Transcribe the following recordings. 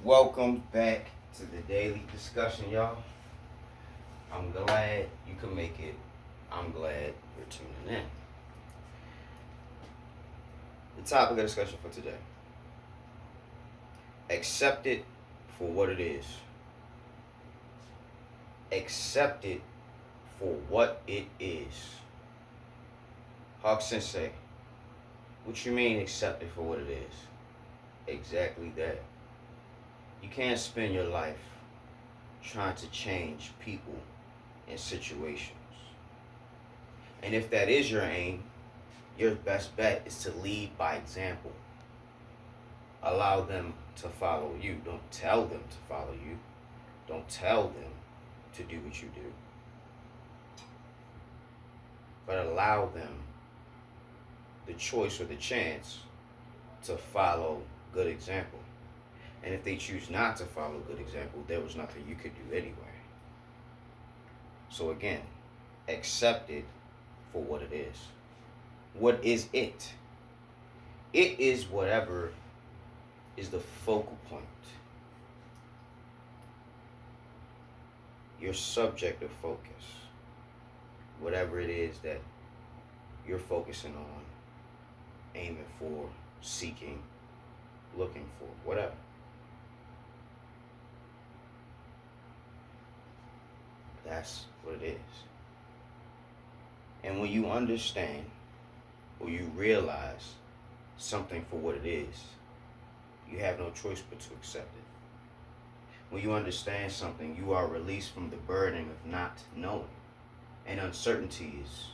Welcome back to the daily discussion, y'all. I'm glad you can make it. I'm glad you're tuning in. The topic of discussion for today: accept it for what it is. Accept it for what it is. Hawk Sensei, what you mean accept it for what it is? Exactly that. You can't spend your life trying to change people and situations. And if that is your aim, your best bet is to lead by example. Allow them to follow you. Don't tell them to follow you. Don't tell them to do what you do. But allow them the choice or the chance to follow good example. And if they choose not to follow good example, there was nothing you could do anyway. So again, accept it for what it is. What is it? It is whatever is the focal point. Your subject of focus. Whatever it is that you're focusing on, aiming for, seeking, looking for, whatever. That's what it is. And when you understand or you realize something for what it is, you have no choice but to accept it. When you understand something, you are released from the burden of not knowing. And uncertainty is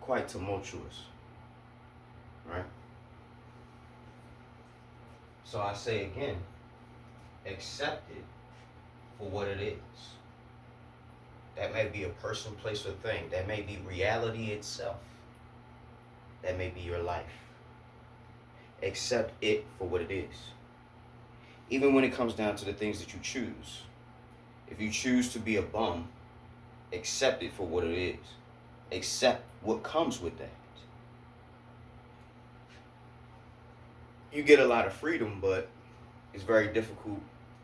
quite tumultuous, right? So I say again, accept it for what it is. That may be a person, place, or thing. That may be reality itself. That may be your life. Accept it for what it is. Even when it comes down to the things that you choose. If you choose to be a bum, accept it for what it is. Accept what comes with that. You get a lot of freedom, but it's very difficult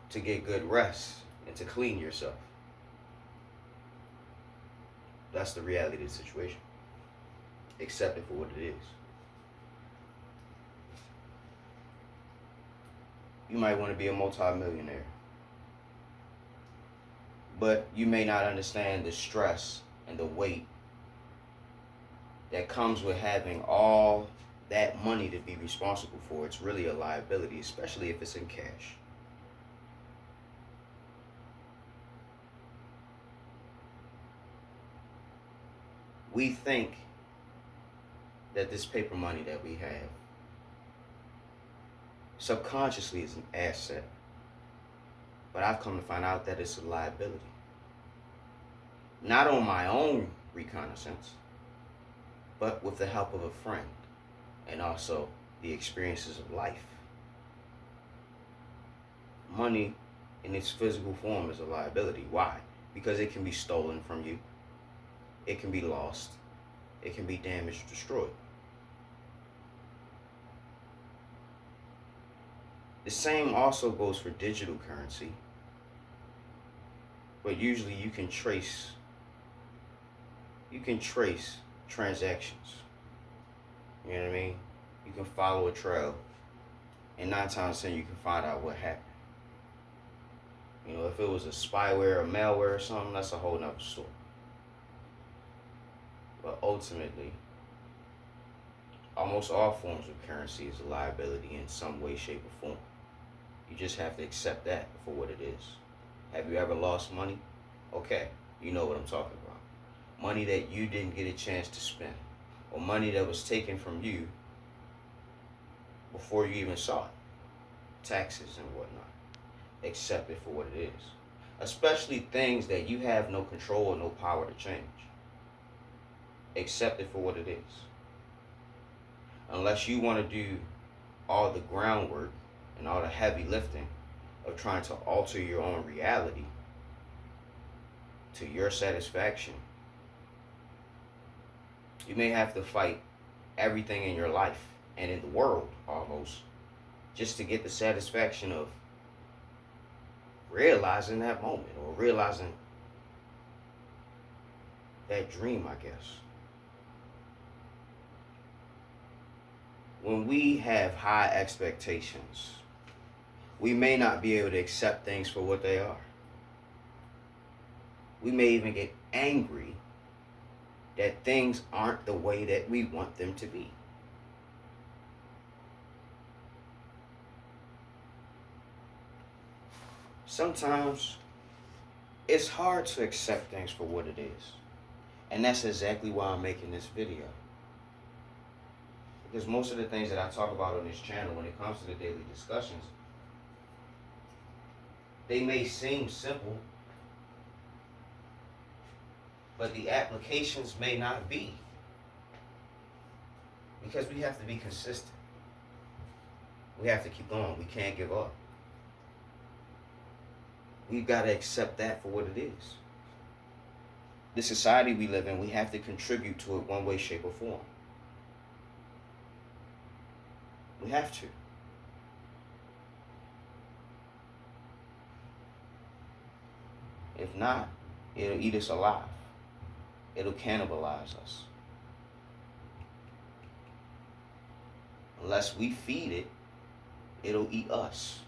to get good rest and to clean yourself. That's the reality of the situation. Accept it for what it is. You might want to be a multimillionaire, but you may not understand the stress and the weight that comes with having all that money to be responsible for. It's really a liability, especially if it's in cash. We think that this paper money that we have subconsciously is an asset, but I've come to find out that it's a liability. Not on my own reconnaissance, but with the help of a friend and also the experiences of life. Money in its physical form is a liability. Why? Because it can be stolen from you. It can be lost. It can be damaged, destroyed. The same also goes for digital currency, but usually you can trace transactions. You know what I mean? You can follow a trail, and 9 times out of 10 you can find out what happened. You know, if it was a spyware or malware or something, that's a whole nother story. But ultimately, almost all forms of currency is a liability in some way, shape, or form. You just have to accept that for what it is. Have you ever lost money? Okay, you know what I'm talking about. Money that you didn't get a chance to spend, or money that was taken from you before you even saw it. Taxes and whatnot. Accept it for what it is. Especially things that you have no control or no power to change. Accept it for what it is. Unless you want to do all the groundwork and all the heavy lifting of trying to alter your own reality to your satisfaction, you may have to fight everything in your life and in the world almost just to get the satisfaction of realizing that moment or realizing that dream, I guess. When we have high expectations, we may not be able to accept things for what they are. We may even get angry that things aren't the way that we want them to be. Sometimes it's hard to accept things for what it is. And that's exactly why I'm making this video. Because most of the things that I talk about on this channel when it comes to the daily discussions, they may seem simple, but the applications may not be. Because we have to be consistent. We have to keep going. We can't give up. We've got to accept that for what it is. The society we live in, we have to contribute to it one way, shape, or form. We have to. If not, it'll eat us alive. It'll cannibalize us. Unless we feed it, it'll eat us.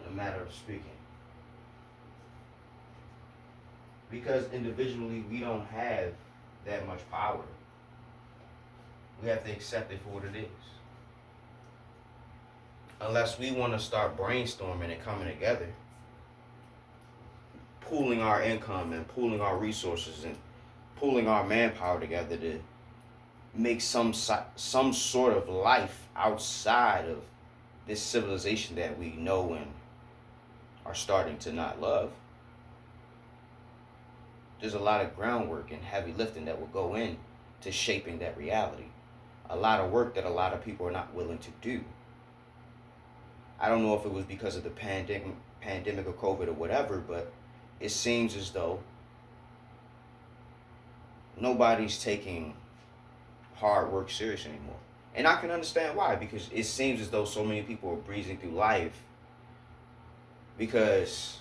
In a matter of speaking. Because individually we don't have that much power. We have to accept it for what it is. Unless we want to start brainstorming and coming together, pooling our income and pooling our resources and pooling our manpower together to make some sort of life outside of this civilization that we know and are starting to not love. There's a lot of groundwork and heavy lifting that will go in to shaping that reality. A lot of work that a lot of people are not willing to do. I don't know if it was because of the pandemic or COVID or whatever, but it seems as though nobody's taking hard work serious anymore. And I can understand why, because it seems as though so many people are breezing through life because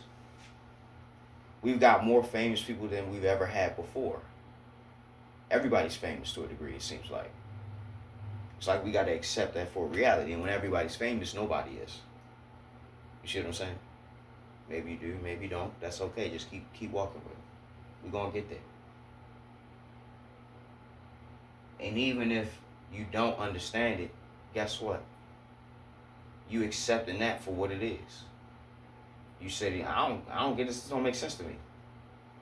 we've got more famous people than we've ever had before. Everybody's famous to a degree, it seems like. It's like we got to accept that for reality. And when everybody's famous, nobody is. You see what I'm saying? Maybe you do, maybe you don't. That's okay. Just keep walking with it. We're going to get there. And even if you don't understand it, guess what? You accepting that for what it is. You say, I don't get this. This don't make sense to me.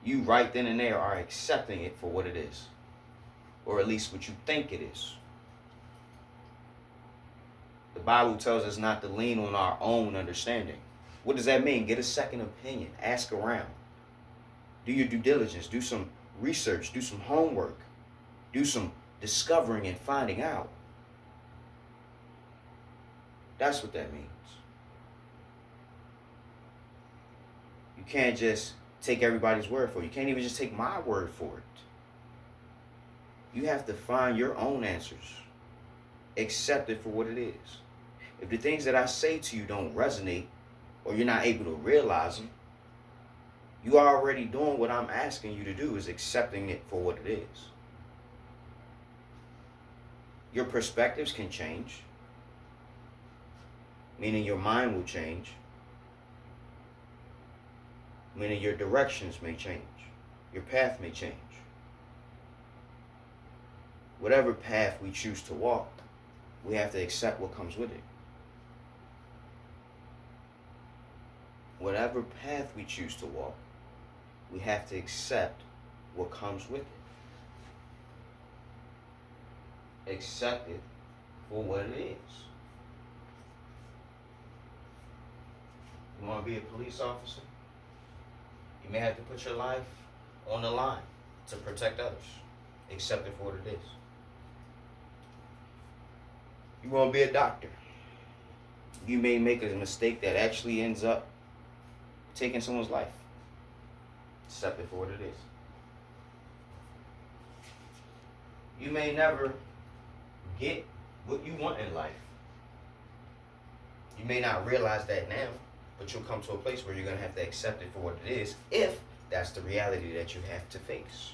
You right then and there are accepting it for what it is. Or at least what you think it is. The Bible tells us not to lean on our own understanding. What does that mean? Get a second opinion. Ask around. Do your due diligence. Do some research. Do some homework. Do some discovering and finding out. That's what that means. You can't just take everybody's word for it. You can't even just take my word for it. You have to find your own answers. Accept it for what it is. If the things that I say to you don't resonate, or you're not able to realize them, you are already doing what I'm asking you to do, is accepting it for what it is. Your perspectives can change, meaning your mind will change, meaning your directions may change, your path may change. Whatever path we choose to walk, we have to accept what comes with it. Whatever path we choose to walk, we have to accept what comes with it. Accept it for what it is. You want to be a police officer? You may have to put your life on the line to protect others. Accept it for what it is. You want to be a doctor? You may make a mistake that actually ends up taking someone's life. Accept it for what it is. You may never get what you want in life. You may not realize that now, but you'll come to a place where you're going to have to accept it for what it is, if that's the reality that you have to face.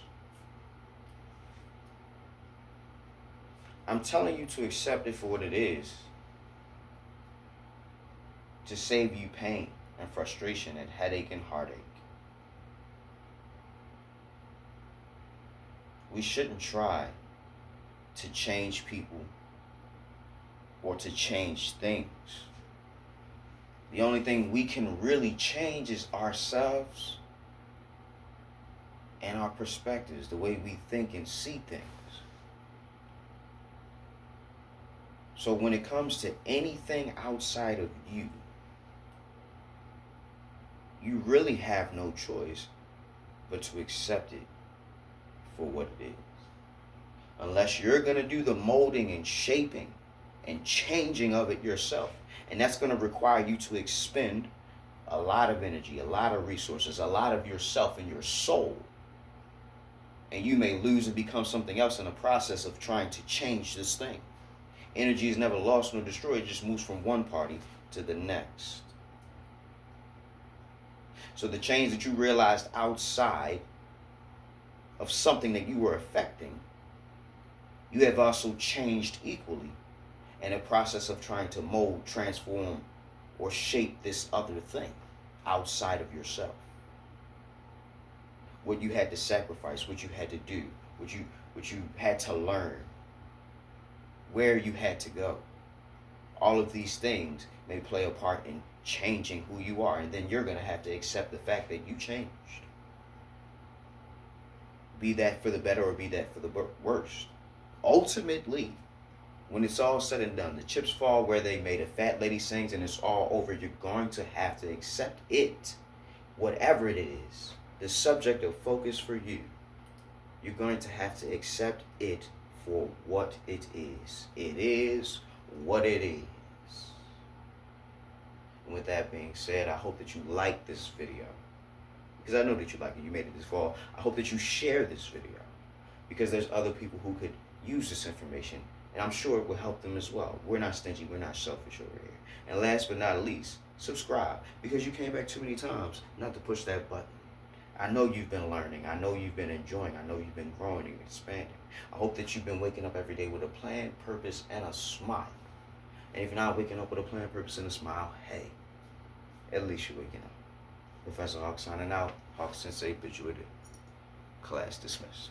I'm telling you to accept it for what it is, to save you pain and frustration and headache and heartache. We shouldn't try to change people or to change things. The only thing we can really change is ourselves and our perspectives, the way we think and see things. So when it comes to anything outside of you, you really have no choice but to accept it for what it is. Unless you're going to do the molding and shaping and changing of it yourself. And that's going to require you to expend a lot of energy, a lot of resources, a lot of yourself and your soul. And you may lose and become something else in the process of trying to change this thing. Energy is never lost nor destroyed. It just moves from one party to the next. So the change that you realized outside of something that you were affecting, you have also changed equally in a process of trying to mold, transform, or shape this other thing outside of yourself. What you had to sacrifice, what you had to do, what you had to learn, where you had to go. All of these things may play a part in changing who you are, and then you're going to have to accept the fact that you changed. Be that for the better or be that for the worst. Ultimately, when it's all said and done, the chips fall where they may, the fat lady sings, and it's all over, you're going to have to accept it, whatever it is, the subject of focus for you. You're going to have to accept it for what it is. It is what it is. And with that being said, I hope that you like this video, because I know that you like it. You made it this far. I hope that you share this video, because there's other people who could use this information, and I'm sure it will help them as well. We're not stingy. We're not selfish over here. And last but not least, subscribe, because you came back too many times not to push that button. I know you've been learning. I know you've been enjoying. I know you've been growing and expanding. I hope that you've been waking up every day with a plan, purpose, and a smile. And if you're not waking up with a plan, purpose, and a smile, hey, at least you're waking up. Professor Hawk signing out. Hawk Sensei bids you adieu. Class dismissed.